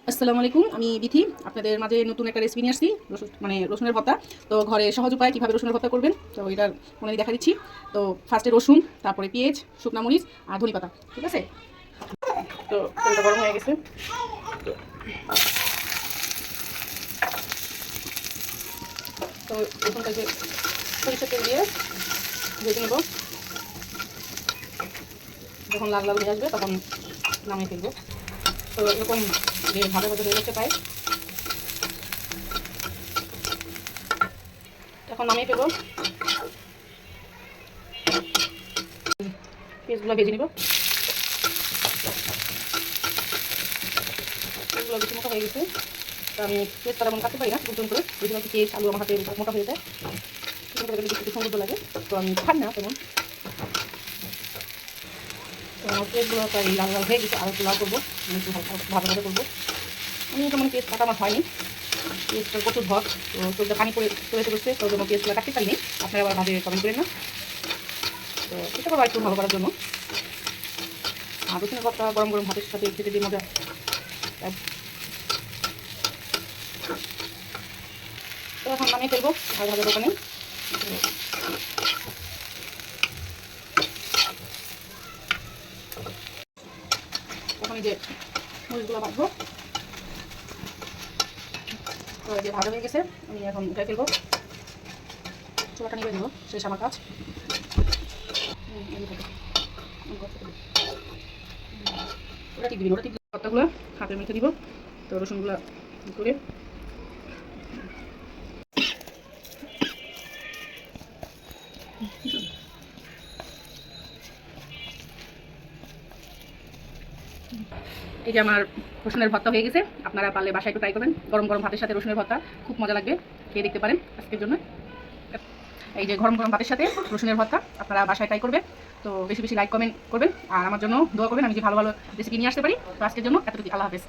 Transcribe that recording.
আসসালামু আলাইকুম, আমি বিথি। আপনাদের মাঝে নতুন একটা রেসিপি নিয়ে আসছি, রসুনের ভর্তা। তো ঘরে সহজ উপায় কীভাবে রসুনের ভর্তা করবেন, তো এটার মনে দেখা দিচ্ছি। তো ফার্স্টে রসুন, তারপরে পেঁয়াজ, শুকনা মরিচ আর ধনে পাতা। ঠিক আছে? তো তেলটা গরম হয়ে গেছে। তো রসুনটাকে সরিষার তেল দিয়ে ভেজে নেব। যখন লাল লাল হয়ে আসবে তখন নামিয়ে ফেলবো। তো এরকম যে ভাজা ভাজা হয়ে যাচ্ছে প্রায়, এখন নামিয়ে ফেলবো। পেঁয়াজগুলো ভেজে নিব। পেঁয়াজগুলো বেশি মোটা হয়ে গেছে, তো আমি পেঁয়াজটা তেমন কাটতে পারি না নতুন করে, বেশিরভাগ পেঁয়াজ আলু আমার হাতে মোটা হয়ে যায়, একটু সৌন্দর্য লাগে, তো আমি খাই না তেমন। তো আমার পেঁয়াজগুলো প্রায় লাল লাল হয়ে গেছে, আর একটু লাল করবো, আমি একটু ভাজা ভাজা করবো। আমি তেমন পেঁয়াজ কাটা আমার হয়নি, পেঁয়াজটার প্রচুর ভর, তো চোখটা পানি পড়ে চলে এসে তো যেন পেঁয়াজগুলো কাটতে পারিনি। আপনারা আবার ভাজে কমেন্ট করেন না, তো চেষ্টা করবো একটু ভালো করার জন্য। আর রসুনের ভর্তা গরম গরম ভাতের সাথে খেতে দিয়ে মজা। তো এখন নামিয়ে ফেলবো, আর ভাজা দোকানে এখন যে মরিচগুলো ভাজবো। তো যে ভাজা হয়ে গেছে, আমি এখন উঠাই ফেলবো, চুলাটা নিয়ে দেবো, শেষ আমার কাজ। ওটা ঠিক দিবি, ওটা ঠিক ভর্তাগুলো হাতের মধ্যে দিব। তো রসুনগুলো করে এই যে আমার রসুনের ভর্তা হয়ে গেছে। আপনারা পারলে বাসায় একটু ট্রাই করবেন, গরম গরম ভাতের সাথে রসুনের ভর্তা খুব মজা লাগবে, খেয়ে দেখতে পারেন আজকের জন্য। এই যে গরম গরম ভাতের সাথে রসুনের ভর্তা আপনারা বাসায় ট্রাই করবেন। তো বেশি বেশি লাইক কমেন্ট করবেন, আর আমার জন্য দোয়া করবেন আমি যে ভালো ভালো রেসিপি নিয়ে আসতে পারি। তো আজকের জন্য এতটুকু, আল্লাহ হাফেজ।